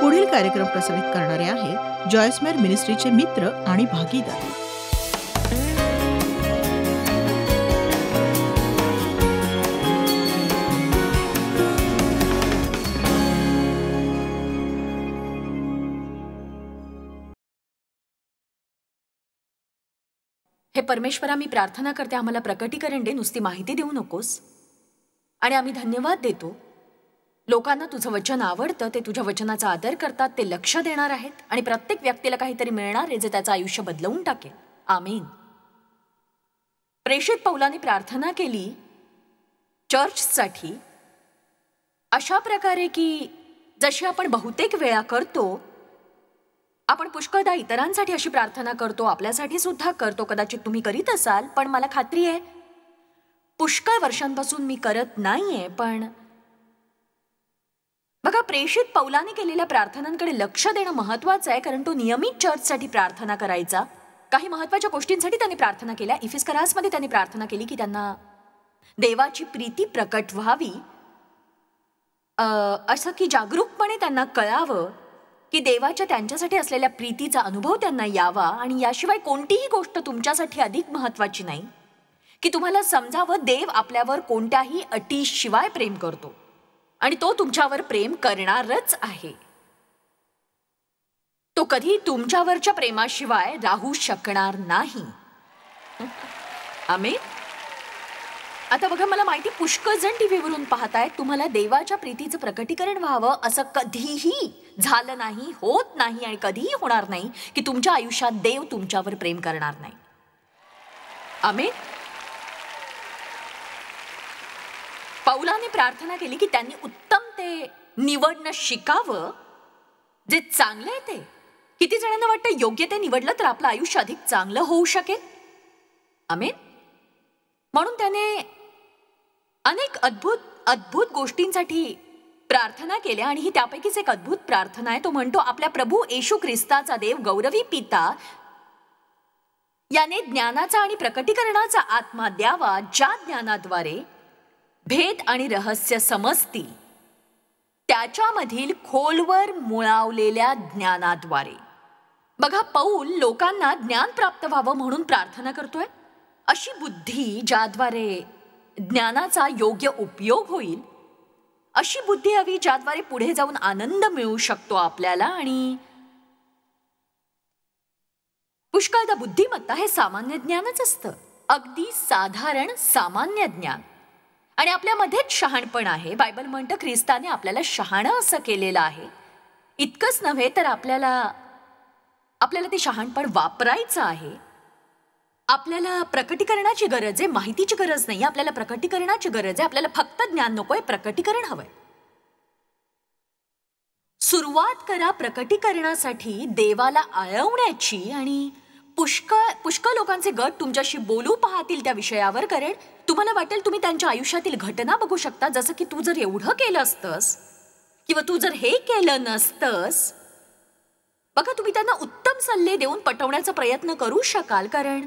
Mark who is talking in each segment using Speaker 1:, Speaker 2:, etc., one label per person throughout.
Speaker 1: पुढील कार्यक्रम प्रसारित करणारे आहेत जॉयस्मेर मिनिस्ट्रीचे मित्र आणि भागीदार.
Speaker 2: हे परमेश्वरा, मी प्रार्थना करते आम्हाला प्रकटीकरण दे, नुसती माहिती देऊ नकोस. आणि आम्ही धन्यवाद देतो, लोकांना तुझं वचन आवडतं, ते तुझ्या वचनाचा आदर करतात, ते लक्ष देणार आहेत आणि प्रत्येक व्यक्तीला काहीतरी मिळणार आहे जे त्याचं आयुष्य बदलवून टाकेल. आमीन. प्रेषित पौलाने प्रार्थना केली चर्चसाठी अशा प्रकारे की जशी आपण बहुतेक वेळा करतो. आपण पुष्कळदा इतरांसाठी अशी प्रार्थना करतो, आपल्यासाठी सुद्धा करतो. कदाचित तुम्ही करीत असाल, पण मला खात्री आहे पुष्कळ वर्षांपासून मी करत नाहीये. पण बघा, प्रेषित पौलाने केलेल्या प्रार्थनांकडे लक्ष देणं महत्वाचं आहे, कारण तो नियमित चर्चसाठी प्रार्थना करायचा. काही महत्वाच्या गोष्टींसाठी त्याने प्रार्थना केल्या. इफिस्करासमध्ये त्याने प्रार्थना केली की त्यांना देवाची प्रीती प्रकट व्हावी, असं की जागरूकपणे त्यांना कळावं की देवाच्या त्यांच्यासाठी असलेल्या प्रीतीचा अनुभव त्यांना यावा. आणि याशिवाय कोणतीही गोष्ट तुमच्यासाठी अधिक महत्वाची नाही की तुम्हाला समजावं देव आपल्यावर कोणत्याही अटीशिवाय प्रेम करतो आणि तो तुमच्यावर प्रेम करणारच आहे. तो कधी तुमच्यावरच्या प्रेमाशिवाय राहू शकणार नाही. आमेन. आता बघा, मला माहिती पुष्कळ जण टीव्हीवरून पाहतायत. तुम्हाला देवाच्या प्रीतीचं प्रकटीकरण व्हावं असं कधीही झालं नाही, होत नाही आणि कधीही होणार नाही की तुमच्या आयुष्यात देव तुमच्यावर प्रेम करणार नाही. आमेन. पौलाने प्रार्थना केली की त्यांनी उत्तम ते निवडणं शिकावं जे चांगलं आहे ते. किती जणांना वाटतं योग्य ते निवडलं तर आपलं आयुष्य अधिक चांगलं होऊ शकेल. आमेन. म्हणून त्याने अनेक अद्भुत गोष्टींसाठी प्रार्थना केल्या आणि ही त्यापैकीच एक अद्भुत प्रार्थना आहे. तो म्हणतो, आपल्या प्रभू येशू ख्रिस्ताचा देव गौरवी पिता याने ज्ञानाचा आणि प्रकटीकरणाचा आत्मा द्यावा, ज्या ज्ञानाद्वारे भेद आणि रहस्य समजतील, त्याच्यामधील खोलवर मुळावलेल्या ज्ञानाद्वारे. बघा, पौल लोकांना ज्ञान प्राप्त व्हावं म्हणून प्रार्थना करतोय. अशी बुद्धी ज्याद्वारे ज्ञानाचा योग्य उपयोग होईल, अशी बुद्धी हवी ज्याद्वारे पुढे जाऊन आनंद मिळू शकतो आपल्याला. आणि पुष्कळदा बुद्धिमत्ता हे सामान्य ज्ञानच असतं, अगदी साधारण सामान्य ज्ञान. आणि आपल्यामध्येच शहाणपण आहे. बायबल म्हणतं ख्रिस्ताने आपल्याला शहाणं असं केलेलं आहे. इतकंच नव्हे तर आपल्याला ते शहाणपण वापरायचं आहे. आपल्याला प्रकटीकरणाची गरज आहे, माहितीची गरज नाही. आपल्याला प्रकटीकरणाची गरज आहे. आपल्याला फक्त ज्ञान नकोय, प्रकटीकरण हवंय. सुरुवात करा प्रकटीकरणासाठी देवाला आळवण्याची. आणि पुष्कळ लोकांचे गट तुमच्याशी बोलू पाहतील त्या विषयावर, कारण तुम्हाला वाटेल तुम्ही त्यांच्या आयुष्यातील घटना बघू शकता, जसं की तू जर एवढं केलं असतंस किंवा तू जर हे केलं नसतंस. बघा, तुम्ही त्यांना उत्तम सल्ले देऊन पटवण्याचा प्रयत्न करू शकाल, कारण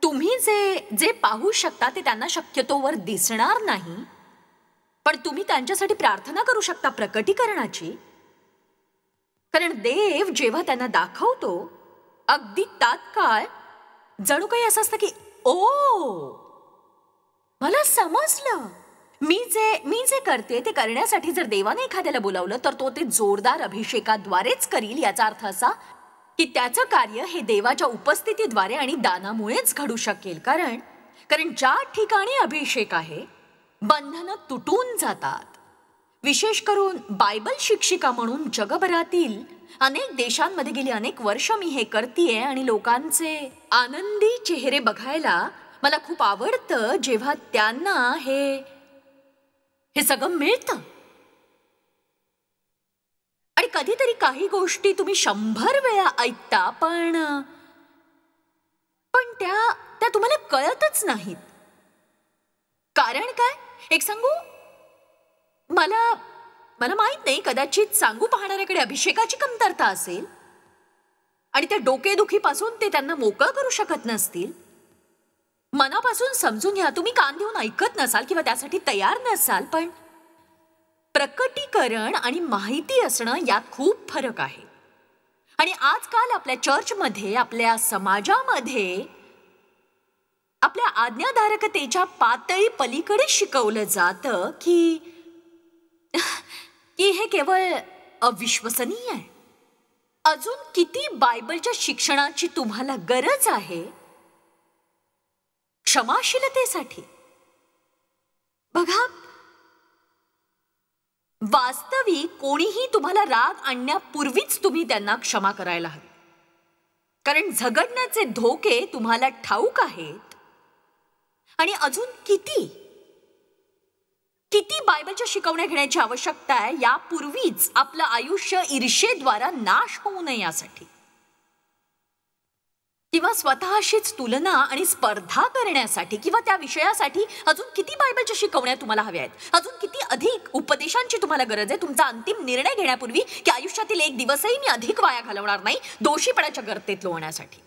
Speaker 2: तुम्ही जे पाहू शकता ते त्यांना शक्यतोवर दिसणार नाही. पण तुम्ही त्यांच्यासाठी प्रार्थना करू शकता प्रकटीकरणाची, कारण देव जेव्हा त्यांना दाखवतो अगदी तात्काळ जणू काही असं असतं की ओ, मला समजलं. मी जे करते ते करण्यासाठी जर देवाने एखाद्याला बोलावलं तर तो ते जोरदार अभिषेकाद्वारेच करील. याचा अर्थ असा की त्याचं कार्य हे देवाच्या उपस्थितीद्वारे आणि दानामुळेच घडू शकेल. कारण ज्या ठिकाणी अभिषेक आहे बंधनं तुटून जातात. विशेष करून बायबल शिक्षिका म्हणून जगभरातील अनेक देशांमध्ये गेली अनेक वर्ष मी हे करतेय आणि लोकांचे आनंदी चेहरे बघायला मला खूप आवडतं जेव्हा त्यांना हे सगळं मिळतं. आणि कधीतरी काही गोष्टी तुम्ही 100 वेळा ऐकता पण त्या तुम्हाला कळतच नाहीत. कारण काय, एक सांगू, मला माहित नाही, कदाचित सांगू पाहणाऱ्याकडे अभिषेकाची कमतरता असेल आणि त्या डोकेदुखीपासून ते त्यांना मोकळं करू शकत नसतील. मनापासून समजून घ्या, तुम्ही कान देऊन ऐकत नसाल किंवा त्यासाठी तयार नसाल, प्रकटीकरण आणि माहिती असणं यात खूप फरक आहे. आणि आजकाल आपल्या चर्चमध्ये, आपल्या समाजामध्ये आपल्या आज्ञाधारकतेच्या पातळी पलीकडे शिकवलं जातं की हे केवळ अविश्वसनीय आहे. अजून किती बायबलच्या शिक्षणाची तुम्हाला गरज आहे क्षमाशीलतेसाठी. बघा, वास्तविक कोणीही तुम्हाला राग आणण्यापूर्वीच तुम्ही त्यांना क्षमा करायला हवी, कारण झगडण्याचे धोके तुम्हाला ठाऊक आहेत. आणि अजून किती बायबलच्या शिकवण्या घेण्याची आवश्यकता आहे यापूर्वीच आपलं आयुष्य ईर्ष्येद्वारा नाश होऊ नये यासाठी, किंवा स्वतःशीच तुलना आणि स्पर्धा करण्यासाठी, किंवा त्या विषयासाठी अजून किती बायबलच्या शिकवण्या तुम्हाला हव्या आहेत. अजून किती अधिक उपदेशांची तुम्हाला गरज आहे तुमचा अंतिम निर्णय घेण्यापूर्वी की आयुष्यातील एक दिवसही मी अधिक वाया घालवणार नाही दोषीपणाच्या गर्तेत लोळण्यासाठी.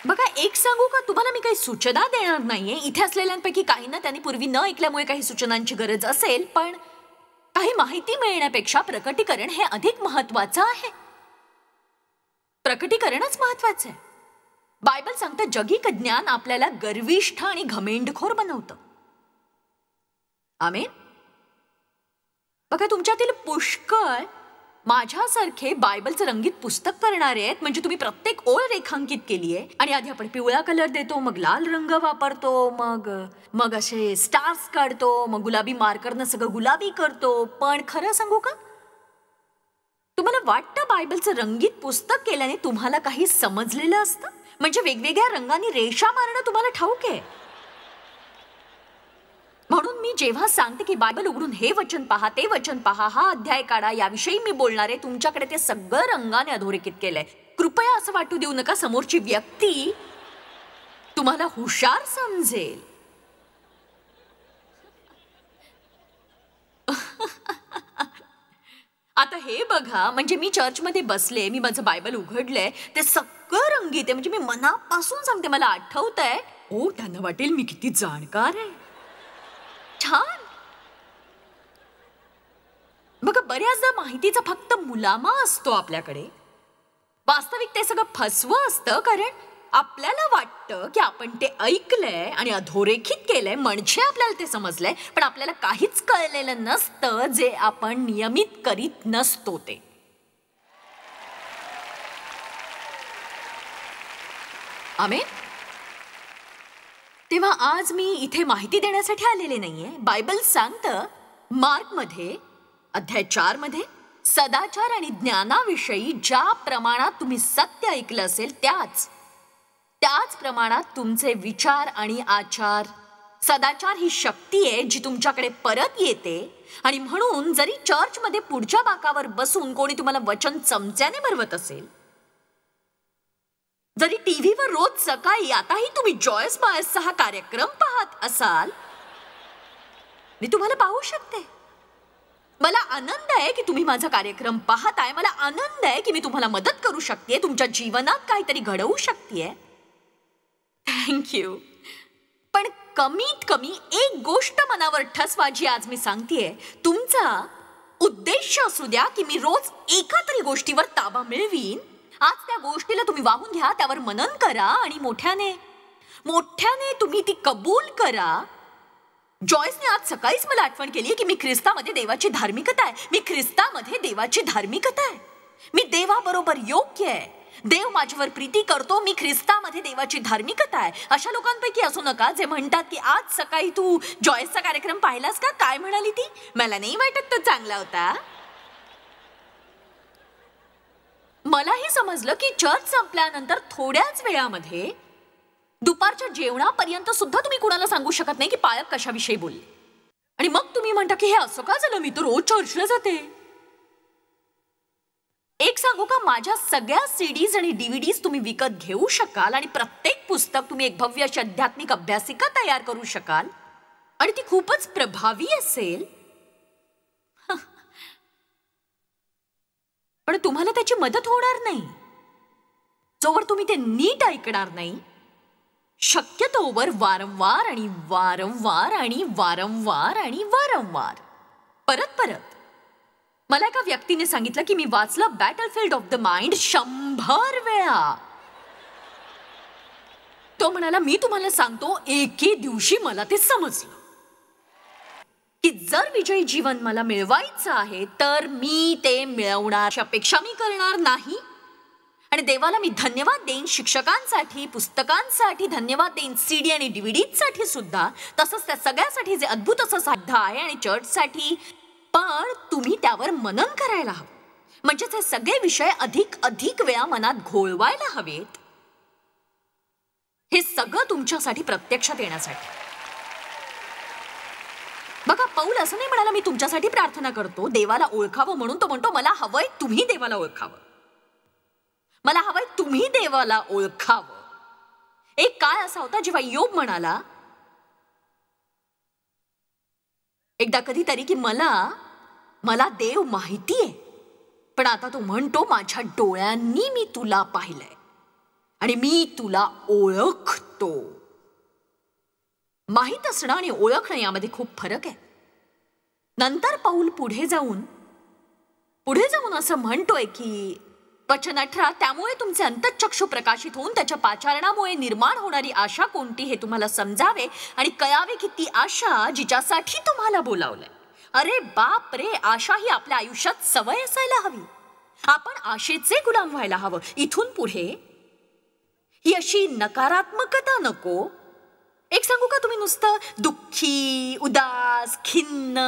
Speaker 2: बघा, एक सांगू का, तुम्हाला मी काही सूचना देणार नाहीये. इथे असलेल्यांपैकी काहींना त्यांनी पूर्वी न ऐकल्यामुळे काही सूचनांची गरज असेल, पण काही माहिती मिळण्यापेक्षा प्रकटीकरण हे अधिक महत्वाचं आहे. प्रकटीकरणच महत्वाचं आहे. बायबल सांगतं जगिक ज्ञान आपल्याला गर्विष्ठ आणि घमेंडखोर बनवतं. आमेन. बघा, तुमच्यातील पुष्कळ माझ्यासारखे बायबलचं रंगीत पुस्तक करणारे आहेत. म्हणजे तुम्ही प्रत्येक ओळ रेखांकित केली आहे आणि आधी आपण पिवळा कलर देतो, मग लाल रंग वापरतो, मग असे स्टार्स काढतो, मग गुलाबी मार्करनं सगळं गुलाबी करतो. पण खरं सांगू का, तुम्हाला वाटतं बायबलचं रंगीत पुस्तक केल्याने तुम्हाला काही समजलेलं असतं? म्हणजे वेगवेगळ्या रंगांनी रेषा मारणं तुम्हाला ठाऊक आहे. म्हणून मी जेव्हा सांगते की बायबल उघडून हे वचन पहा, ते वचन पहा, हा अध्याय काढा, याविषयी मी बोलणार आहे, तुमच्याकडे ते सगळं रंगाने अधोरेखित केलंय. कृपया असं वाटू देऊ नका समोरची व्यक्ती तुम्हाला हुशार समजेल. आता हे बघा, म्हणजे मी चर्चमध्ये बसले, मी माझं बायबल उघडलंय, ते सगळं रंगीत आहे. म्हणजे मी मनापासून सांगते, मला आठवतंय, ओ त्यांना वाटेल मी किती जाणकार आहे. छान. बघा, बऱ्याचदा माहितीचा फक्त मुलामा असतो आपल्याकडे. वास्तविक ते सगळं फसवं असतं, कारण आपल्याला वाटतं की आपण ते ऐकलंय आणि अधोरेखित केलंय म्हणजे आपल्याला ते समजलंय, पण आपल्याला काहीच कळलेलं नसतं जे आपण नियमित करीत नसतो ते. आमेन. तेव्हा आज मी इथे माहिती देण्यासाठी आलेले नाहीये. बायबल सांगतं मार्कमध्ये अध्याय 4 मध्ये, सदाचार आणि ज्ञानाविषयी ज्या प्रमाणात तुम्ही सत्य ऐकलं असेल त्याच प्रमाणात तुमचे विचार आणि आचार. सदाचार ही शक्ती आहे जी तुमच्याकडे परत येते. आणि म्हणून जरी चर्चमध्ये पुढच्या बाकावर बसून कोणी तुम्हाला वचन चमच्याने भरवत असेल, जरी टीव्हीवर रोज सकाळी आताही तुम्ही जॉयस मायर्सचा हा कार्यक्रम पाहत असाल, मी तुम्हाला पाहू शकते. मला आनंद आहे की तुम्ही माझा कार्यक्रम पाहताय. मला आनंद आहे की मी तुम्हाला मदत करू शकते, तुमच्या जीवनात काहीतरी घडवू शकते. थँक्यू. पण कमीत कमी एक गोष्ट मनावर ठसवा जी आज मी सांगतेय. तुमचा उद्देश असू द्या की मी रोज एका तरी गोष्टीवर ताबा मिळवीन. आज त्या गोष्टीला तुम्ही वाहून घ्या, त्यावर मनन करा आणि मोठ्याने तुम्ही ती कबूल करा. जॉयसने आज सकाळीच मला आठवण केली की मी ख्रिस्तामध्ये देवाची धार्मिकता आहे. मी ख्रिस्तामध्ये देवाची धार्मिकता आहे. मी देवाबरोबर योग्य आहे. देव माझ्यावर प्रीती करतो. मी ख्रिस्तामध्ये देवाची धार्मिकता आहे. अशा लोकांपैकी असू नका जे म्हणतात की आज सकाळी तू जॉयसचा कार्यक्रम पाहिलास का? काय म्हणाली ती? मला नाही वाटत तो चांगला होता. मलाही समजलं की चर्च संपल्यानंतर थोड्याच वेळामध्ये दुपारच्या जेवणापर्यंत सुद्धा तुम्ही कुणाला सांगू शकत नाही की पाळक कशाविषयी बोलले. आणि मग तुम्ही म्हणता की हे असं का झालं, मी तर रोज चर्चला जाते. एक सांगू का, माझ्या सगळ्या सीडीज आणि डीव्हीडीज तुम्ही विकत घेऊ शकाल आणि प्रत्येक पुस्तक तुम्ही एक भव्य अशी आध्यात्मिक अभ्यासिका तयार करू शकाल आणि ती खूपच प्रभावी असेल. पण तुम्हाला त्याची मदत होणार नाही. जोवर तुम्ही ते नीट ऐकणार नाही, शक्यतोवर वारंवार आणि वारंवार आणि वारंवार आणि वारंवार परत परत. मला एका व्यक्तीने सांगितलं की मी वाचलं बॅटलफील्ड ऑफ द माइंड 100 वेळा. तो म्हणाला, मी तुम्हाला सांगतो, एके दिवशी मला ते समजलं की जर विजयी जीवन मला मिळवायचं आहे तर मी ते मिळवण्याची अपेक्षा मी करणार नाही. आणि देवाला मी धन्यवाद देईन शिक्षकांसाठी, पुस्तकांसाठी, धन्यवाद देईन CD आणि DVD सुद्धा, तसंच त्या सगळ्यासाठी जे अद्भुत असं साध्य आहे आणि चर्चसाठी. पण तुम्ही त्यावर मनन करायला हवं. म्हणजेच हे सगळे विषय अधिक अधिक वेळा मनात घोळवायला हवेत. हे सगळं तुमच्यासाठी प्रत्यक्षात येण्यासाठी. बघा, पौल असं नाही म्हणाला मी तुमच्यासाठी प्रार्थना करतो देवाला ओळखावं म्हणून. तो म्हणतो मला हवंय तुम्ही देवाला ओळखावं. मला हवंय तुम्ही देवाला ओळखावं. एक काळ असा होता जेव्हा योब म्हणाला एकदा कधीतरी की मला देव माहितीये, पण आता तो म्हणतो माझ्या डोळ्यांनी मी तुला पाहिलंय आणि मी तुला ओळखतो. माहित असणं आणि ओळखणं यामध्ये खूप फरक आहे. नंतर पौल पुढे जाऊन असं म्हणतोय की वचन 18, त्यामुळे तुमचे अंतःचक्षु प्रकाशित होऊन त्याच्या पाचारणामुळे निर्माण होणारी आशा कोणती हे तुम्हाला समजावे आणि कळावे की ती आशा जिच्यासाठी तुम्हाला बोलावलंय. अरे बाप रे, आशा ही आपल्या आयुष्यात सवय असायला हवी. आपण आशेचे गुलाम व्हायला हवं. इथून पुढे ही अशी नकारात्मकता नको. एक सांगू का, तुम्ही नुसतं दुःखी, उदास, खिन्न,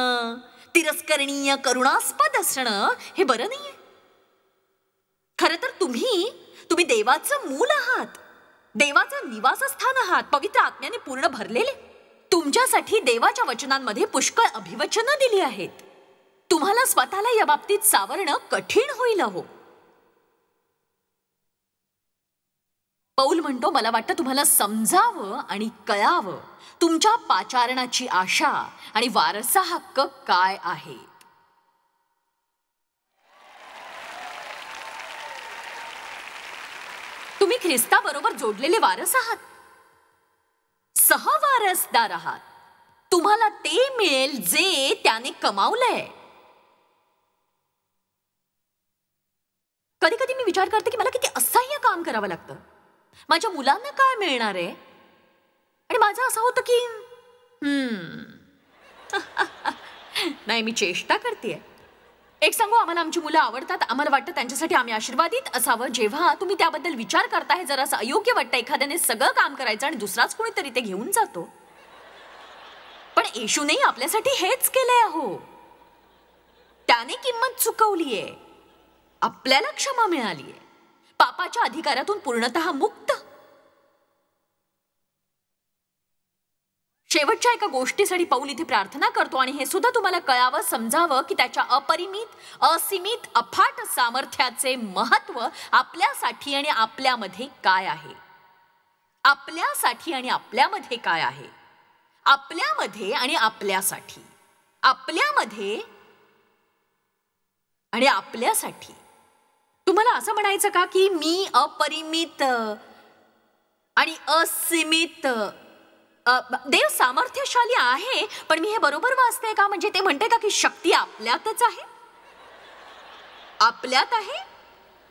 Speaker 2: तिरस्करणीय, करुणास्पद असणं हे बरं नाहीये. खरं तर तुम्ही देवाचं मूल आहात, देवाचं निवासस्थान आहात, पवित्र आत्म्याने पूर्ण भरलेले. तुमच्यासाठी देवाच्या वचनांमध्ये पुष्कळ अभिवचनं दिली आहेत. तुम्हाला स्वतःला या बाबतीत सावरणं कठीण होईल हो. पौल म्हणतो मला वाटतं तुम्हाला समजावं आणि कळावं तुमच्या पाचारणाची आशा आणि वारसा हक्क काय आहे. तुम्ही ख्रिस्ताबरोबर जोडलेले वारस आहात, सहवारसदार आहात. तुम्हाला ते मिळेल जे त्याने कमावलंय. कधी कधी मी विचार करते की मला किती असह्य काम करावं लागतं. माझ्या मुलांना काय मिळणार आहे, आणि माझं असं होतं की नाही, मी चेष्टा करतेय. एक सांगू, आम्हाला आमची मुलं आवडतात. आम्हाला वाटतं त्यांच्यासाठी आम्ही आशीर्वादित असावं. जेव्हा तुम्ही त्याबद्दल विचार करताय जरा असं अयोग्य वाटतं एखाद्याने सगळं काम करायचं आणि दुसराच कोणीतरी ते घेऊन जातो. पण येशूने आपल्यासाठी हेच केलंय अहो. त्याने किंमत चुकवलीये, आपल्याला क्षमा मिळालीये, पापाच्या अधिकारातून पूर्णतः मुक्त. शेवटच्या एका गोष्टीसाठी पौल इथे प्रार्थना करतो आणि हे सुद्धा तुम्हाला कळावं, समजावं की त्याच्या अपरिमित, असीमित, अफाट सामर्थ्याचे महत्व आपल्यासाठी आणि आपल्यामध्ये काय आहे. आपल्यासाठी आणि आपल्यामध्ये काय आहे. आपल्यामध्ये आणि आपल्यासाठी. आपल्यामध्ये आणि आपल्यासाठी. तुम्हाला असं म्हणायचं का की मी अपरिमित आणि असीमित, देव सामर्थ्यशाली आहे, पण मी हे बरोबर वाचते का? म्हणजे ते म्हणते का की शक्ती आपल्यातच आहे, आपल्यात आहे,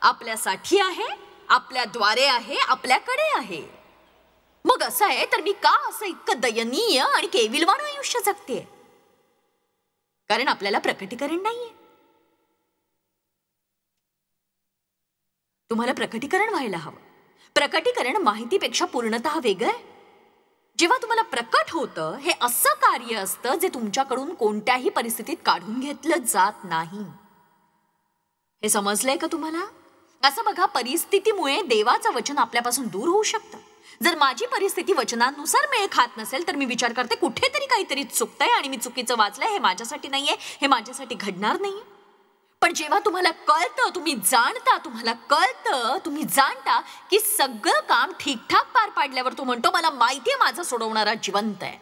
Speaker 2: आपल्यासाठी आहे, आपल्याद्वारे आहे, आपल्याकडे आहे. मग असं आहे तर मी का असं इतकं दयनीय आणि केविलवाण आयुष्य जगते? कारण आपल्याला प्रकटीकरण नाहीये. तुम्हाला प्रकटीकरण व्हायला हवं. प्रकटीकरण माहितीपेक्षा पूर्णतः वेगळं आहे. जेव्हा तुम्हाला प्रकट होतं, हे असं कार्य असतं जे तुमच्याकडून कोणत्याही परिस्थितीत काढून घेतलं जात नाही. हे समजलंय का तुम्हाला? असं बघा, परिस्थितीमुळे देवाचं वचन आपल्यापासून दूर होऊ शकतं. जर माझी परिस्थिती वचनानुसार मेळ खात नसेल तर मी विचार करते कुठेतरी काहीतरी चुकतंय आणि मी चुकीचं वाचलंय, हे माझ्यासाठी नाहीये, हे माझ्यासाठी घडणार नाहीये. पण जेव्हा तुम्हाला कळतं, तुम्ही जाणता, तुम्हाला कळतं, तुम्ही जाणता की सगळं काम ठीकठाक पार पाडल्यावर तो म्हणतो मला माहितीये माझा सोडवणारा जिवंत आहे,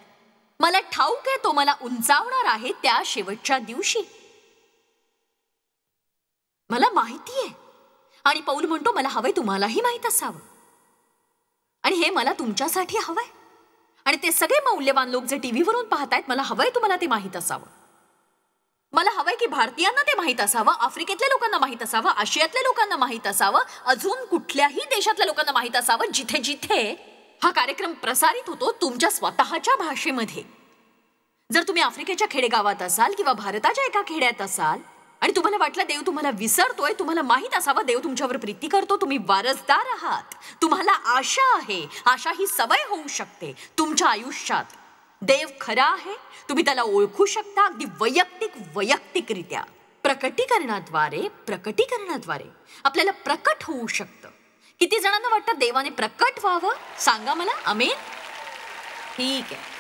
Speaker 2: मला ठाऊक आहे तो मला उंचावणार आहे त्या शेवटच्या दिवशी. मला माहितीये. आणि पौल म्हणतो मला हवंय तुम्हालाही माहीत असावं, आणि हे मला तुमच्यासाठी हवंय, आणि ते सगळे मौल्यवान लोक जे टीव्हीवरून पाहतायत मला हवंय तुम्हाला ते माहीत असावं. मला हवंय की भारतीयांना ते माहीत असावं, आफ्रिकेतल्या लोकांना माहीत असावं, आशियातल्या लोकांना माहीत असावं, अजून कुठल्याही देशातल्या लोकांना माहीत असावं जिथे जिथे हा कार्यक्रम प्रसारित होतो तुमच्या स्वतःच्या भाषेमध्ये. जर तुम्ही आफ्रिकेच्या खेडेगावात असाल किंवा भारताच्या एका खेड्यात असाल आणि तुम्हाला वाटलं देव तुम्हाला विसरतोय, तुम्हाला माहीत असावं देव तुमच्यावर प्रीती करतो, तुम्ही वारसदार आहात, तुम्हाला आशा आहे, आशा ही सवय होऊ शकते तुमच्या आयुष्यात. देव खरा आहे, तुम्ही त्याला ओळखू शकता अगदी वैयक्तिकरित्या. प्रकटीकरणाद्वारे आपल्याला प्रकट होऊ शकतं. किती जणांना वाटतं देवाने प्रकट व्हावं? सांगा मला. आमेन. ठीक आहे.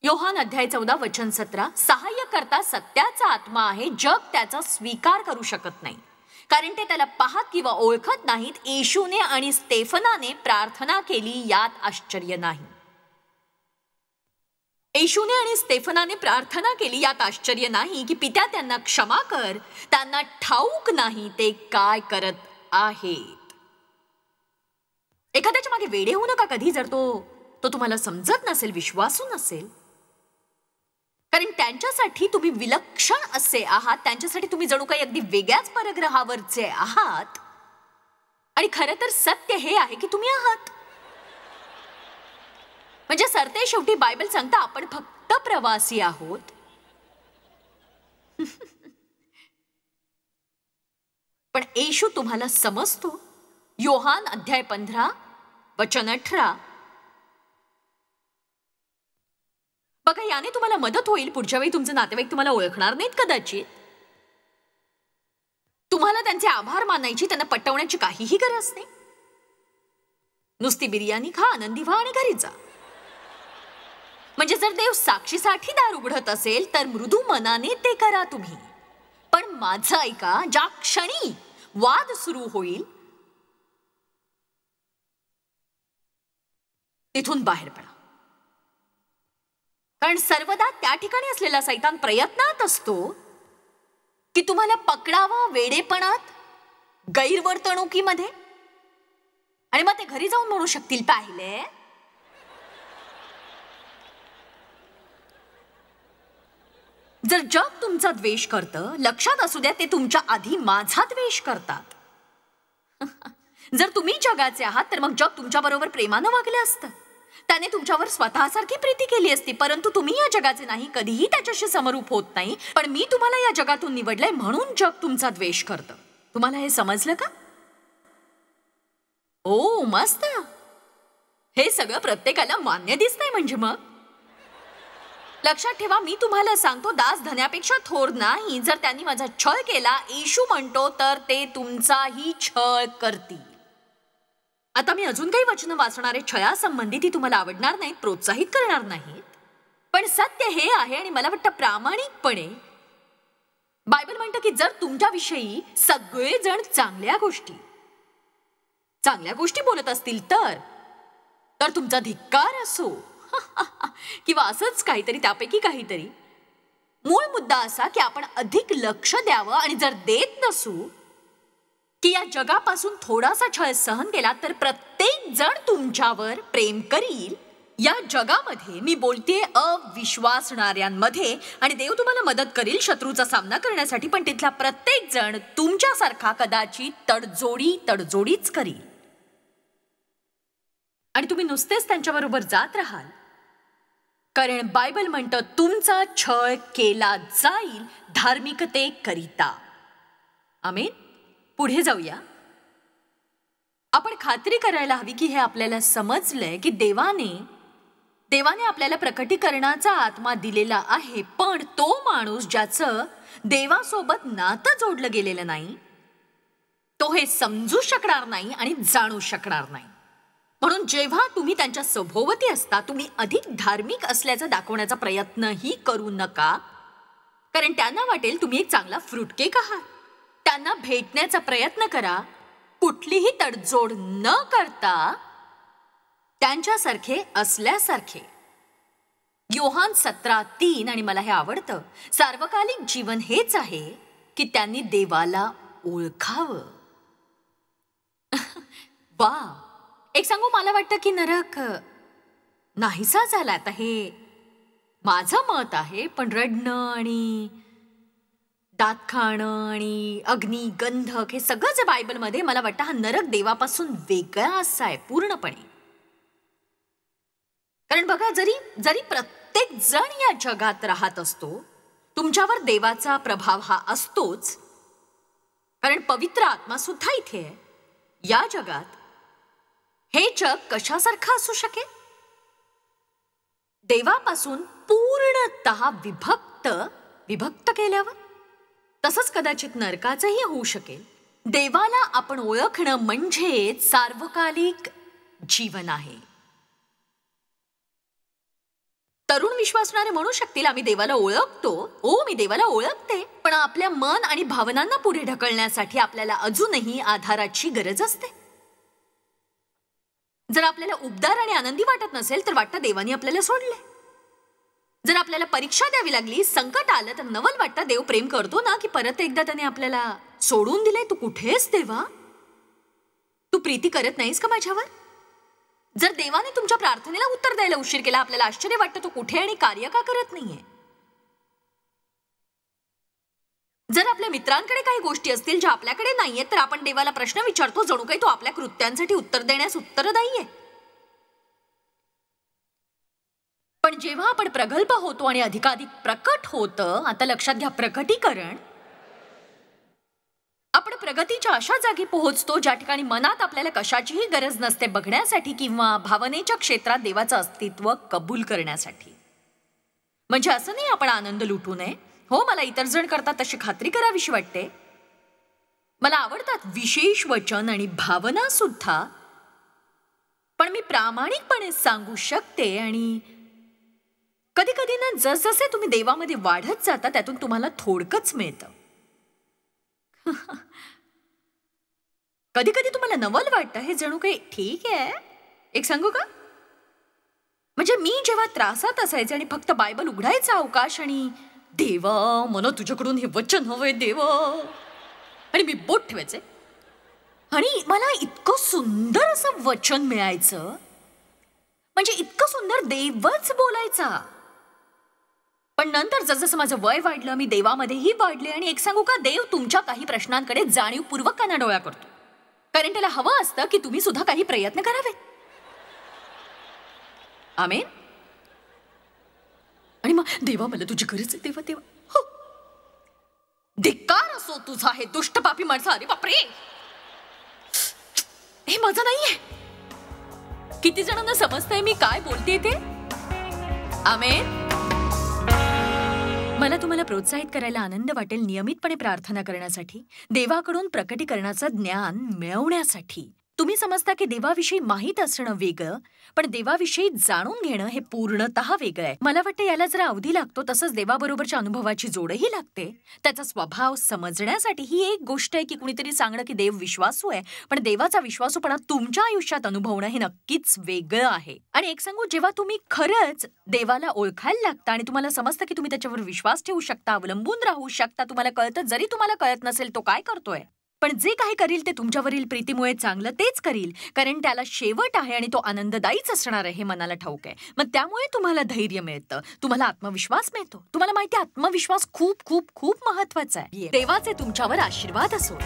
Speaker 2: योहान अध्याय 14 वचन 17. सहाय्यकर्ता सत्याचा आत्मा आहे, जग त्याचा स्वीकार करू शकत नाही कारण ते त्याला पाहत किंवा ओळखत नाहीत. येशूने आणि स्तेफनाने प्रार्थना केली यात आश्चर्य नाही. येशूने आणि स्तेफनाने प्रार्थना केली यात आश्चर्य नाही की पित्या त्यांना क्षमा कर, त्यांना ठाऊक नाही ते काय करत आहेत. एखाद्याच्या मागे वेडे होऊ नका कधी जर तो तुम्हाला समजत नसेल, विश्वासू नसेल, कारण त्यांच्यासाठी तुम्ही विलक्षण असे आहात, त्यांच्यासाठी तुम्ही जणू काही अगदी वेगळ्याच परग्रहावरचे आहात. आणि खरं तर सत्य हे आहे की तुम्ही आहात. म्हणजे सरते शेवटी बायबल सांगता आपण फक्त प्रवासी आहोत. पण येशू तुम्हाला समजतो. योहान अध्याय 15 वचन 18. बघा, याने तुम्हाला मदत होईल. पुढच्या वेळी तुमचे नातेवाईक तुम्हाला ओळखणार नाहीत कदाचित. तुम्हाला त्यांचे आभार मानायची, त्यांना पटवण्याची काहीही गरज नाही. नुसती बिर्याणी खा, आनंदी व्हा आणि घरी जा. म्हणजे जर देव साक्षीसाठी दार उघडत असेल तर मृदू मनाने ते करा तुम्ही. पण माझं ऐका, ज्या क्षणी वाद सुरू होईल तिथून बाहेर पडा. कारण सर्वदा त्या ठिकाणी असलेला सैतान प्रयत्नात असतो की तुम्हाला पकडावं वेडेपणात, गैरवर्तणुकीमध्ये, आणि मग ते घरी जाऊन म्हणू शकतील पाहिले. जर जग तुमचा द्वेष करतं, लक्षात असू द्या ते तुमच्या आधी माझा द्वेष करतात. जर तुम्ही जगाचे आहात तर मग जग तुमच्या बरोबर प्रेमानं वागले असतं, त्याने तुमच्यावर स्वतःसारखी प्रीती केली असती. परंतु तुम्ही या जगाचे नाही, कधीही त्याच्याशी समरूप होत नाही. पण मी तुम्हाला या जगातून निवडलंय म्हणून जग तुमचा द्वेष करतं. तुम्हाला हे समजलं का? ओ मस्त. हे सगळं प्रत्येकाला मान्य दिसतंय. म्हणजे मग लक्षात ठेवा, मी तुम्हाला सांगतो दास धन्यापेक्षा थोर नाही. जर त्यांनी माझा छळ केला, येशू म्हणतो, तर ते तुमचाही छळ करतील. आता मी अजून काही वचनं वाचणारे छळासंबंधी, ती तुम्हाला आवडणार नाहीत, प्रोत्साहित करणार नाहीत. पण सत्य हे आहे, आणि मला वाटतं प्रामाणिकपणे बायबल म्हणतं की जर तुमच्याविषयी सगळेजण चांगल्या गोष्टी बोलत असतील तर तुमचा धिक्कार असो किंवा असंच काहीतरी, त्यापैकी काहीतरी. मूळ मुद्दा असा की आपण अधिक लक्ष द्यावं, आणि जर देत नसू की या जगापासून थोडासा छळ सहन केला तर प्रत्येक जण तुमच्यावर प्रेम करील. या जगामध्ये मी बोलते अविश्वासणाऱ्यांमध्ये, आणि देव तुम्हाला मदत करील शत्रूचा सामना करण्यासाठी. पण तिथला प्रत्येक जण तुमच्यासारखा कदाचित तडजोडीच करील, आणि तुम्ही नुसतेच त्यांच्याबरोबर जात राहाल. कारण बायबल म्हणतं तुमचा छळ केला जाईल धार्मिकतेकरिता. आमेन. पुढे जाऊया. आपण खात्री करायला हवी की हे आपल्याला समजलंय की देवाने आपल्याला प्रकटीकरणाचा आत्मा दिलेला आहे. पण तो माणूस ज्याचं देवासोबत नातं जोडलं गेलेलं नाही, तो हे समजू शकणार नाही आणि जाणू शकणार नाही. म्हणून जेव्हा तुम्ही त्यांच्या सभोवती असता, तुम्ही अधिक धार्मिक असल्याचं दाखवण्याचा प्रयत्नही करू नका. कारण त्यांना वाटेल तुम्ही एक चांगला फ्रूटकेक आहात. त्यांना भेटण्याचा प्रयत्न करा, कुठलीही तडजोड न करता त्यांच्यासारखे असल्यासारखे. योहान 17:3, आणि मला हे आवडतं, सार्वकालिक जीवन हेच आहे की त्यांनी देवाला ओळखावं. वा, एक सांगू, मला वाटतं की नरक नाहीसा झाला. आता हे माझं मत आहे, पण रडणं आणि दात खाणं आणि अग्नी, गंधक, हे सगळं जे बायबलमध्ये, मला वाटतं हा नरक देवापासून वेगळा असा आहे पूर्णपणे. कारण बघा, जरी प्रत्येक जण या जगात राहत असतो, तुमच्यावर देवाचा प्रभाव हा असतोच, कारण पवित्र आत्मा सुद्धा इथे आहे या जगात. हे जग कशासारखं असू शकेल? देवापासून पूर्णतः विभक्त केल्यावर. तसंच कदाचित नरकाचंही होऊ शकेल. देवाला आपण ओळखणं म्हणजे सार्वकालिक जीवन आहे. तरुण विश्वासणारे म्हणू शकतील, आम्ही देवाला ओळखतो, मी देवाला ओळखते, पण आपल्या मन आणि भावनांना पुढे ढकलण्यासाठी आपल्याला अजूनही आधाराची गरज असते. जर आपल्याला उबदार आणि आनंदी वाटत नसेल तर वाटतं देवानी आपल्याला सोडले. जर आपल्याला परीक्षा द्यावी लागली, संकट आलं, तर नवल वाटतं देव प्रेम करतो ना, की परत एकदा त्याने आपल्याला सोडून दिले. तू कुठेस देवा? तू प्रीती करत नाहीस का माझ्यावर? जर देवाने तुमच्या प्रार्थनेला उत्तर द्यायला उशीर केला, आपल्याला आश्चर्य वाटतं तो कुठे आणि कार्य का करत नाहीये. जर आपल्या मित्रांकडे काही गोष्टी असतील ज्या आपल्याकडे नाहीयेत, तर आपण देवाला प्रश्न विचारतो, जणू काही तो आपल्या कृत्यांसाठी उत्तर देण्यास उत्तरदायी आहे. पण जेव्हा आपण प्रगल्भ होतो आणि अधिकाधिक प्रकट होतं, आता लक्षात घ्या, प्रकटीकरण, आपण प्रगतीच्या अशा जागी पोहोचतो ज्या ठिकाणी मनात आपल्याला कशाचीही गरज नसते बघण्यासाठी किंवा भावनेच्या क्षेत्रात देवाचं अस्तित्व कबूल करण्यासाठी. म्हणजे असं नाही आपण आनंद लुटू नये. हो, मला इतर जण करतात तशी खात्री करावीशी वाटते. मला आवडतात विशेष वचन आणि भावना सुद्धा, पण मी प्रामाणिकपणे सांगू शकते, आणि कधी कधी ना, जसजसे तुम्ही देवामध्ये वाढत जाता त्यातून तुम्हाला थोडकंच मिळतं. कधी कधी तुम्हाला नवल वाटतं, हे जणू काही ठीक आहे. एक सांगू का, म्हणजे मी जेव्हा त्रासात असायचे आणि फक्त बायबल उघडायचा अवकाश आणि देवा मला तुझ्याकडून हे वचन हवंय देवा, आणि मी बोट ठेवायचे आणि मला इतकं सुंदर असं वचन मिळायचं, म्हणजे इतकं सुंदर देवच बोलायचा. पण नंतर जसजसं माझं वय वाढलं, मी देवामध्येही वाढले, आणि एक सांगू का, देव तुमच्या काही प्रश्नांकडे जाणीवपूर्वक कानाडोळा करतो, कारण त्याला हवं असतं की तुम्ही सुद्धा काही प्रयत्न करावेत. आमेन. आणि मग देवा मला तुझी गरज आहे देवा देवा. हो, धिक्कार असो तुझा हे दुष्ट पापी माणसा. अरे बापरे, हे माझं नाहीये. किती जणांना समजतंय मी काय बोलते ते? आमेन. मला तुम्हाला प्रोत्साहित करायला आनंद वाटेल नियमितपणे प्रार्थना करण्यासाठी, देवाकडून प्रकटीकरणाचं ज्ञान मिळवण्यासाठी. तुम्ही समजता की देवाविषयी माहीत असणं वेगळं, पण देवाविषयी जाणून घेणं हे पूर्णतः वेगळं आहे. मला वाटतं याला जरा अवधी लागतो, तसंच देवाबरोबरच्या अनुभवाची जोडही लागते. त्याचा स्वभाव समजण्यासाठी ही एक गोष्ट आहे की कुणीतरी सांगणं की देव विश्वासू आहे, पण देवाचा विश्वासूपणा तुमच्या आयुष्यात अनुभवणं हे नक्कीच वेगळं आहे. आणि एक सांगू, जेव्हा तुम्ही खरंच देवाला ओळखायला लागता आणि तुम्हाला समजतं की तुम्ही त्याच्यावर विश्वास ठेवू शकता, अवलंबून राहू शकता, तुम्हाला कळतं जरी तुम्हाला कळत नसेल तो काय करतोय, पण जे काही करील ते तुमच्यावरील प्रीतीमुळे चांगलं तेच करील, कारण त्याला शेवट आहे आणि तो आनंददायीच असणार आहे हे मनाला ठाऊक आहे. मग त्यामुळे तुम्हाला धैर्य मिळतं, तुम्हाला आत्मविश्वास मिळतो. तुम्हाला माहिती आहे, आत्मविश्वास खूप खूप खूप महत्वाचा आहे. देवाचे तुमच्यावर आशीर्वाद असो.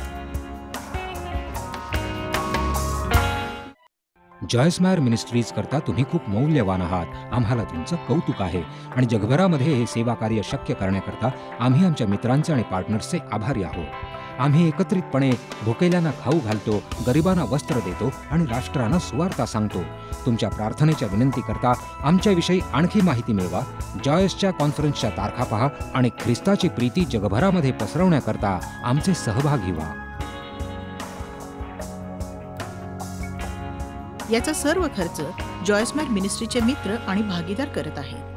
Speaker 3: जॉयस्मायर मिनिस्ट्रीज करता तुम्ही खूप मौल्यवान आहात. आम्हाला तुमचं कौतुक आहे आणि जगभरामध्ये हे सेवा कार्य शक्य करण्याकरता आम्ही आमच्या मित्रांचे आणि पार्टनर्सचे आभारी आहोत. आम्ही एकत्रितपणे भुकेल्यांना खाऊ घालतो, गरिबांना वस्त्र देतो आणि राष्ट्रांना सुवार्ता सांगतो. तुमच्या प्रार्थनेच्या विनंती करता आमच्याविषयी आणखी माहिती मिळवा. जॉयसच्या कॉन्फरन्सच्या तारखा पहा आणि ख्रिस्ताची प्रीती जगभरामध्ये पसरवण्याकरता आमचे सहभागी व्हा.
Speaker 1: याचा सर्व खर्च जॉयस्मायर मिनिस्ट्रीचे मित्र आणि भागीदार करत आहेत.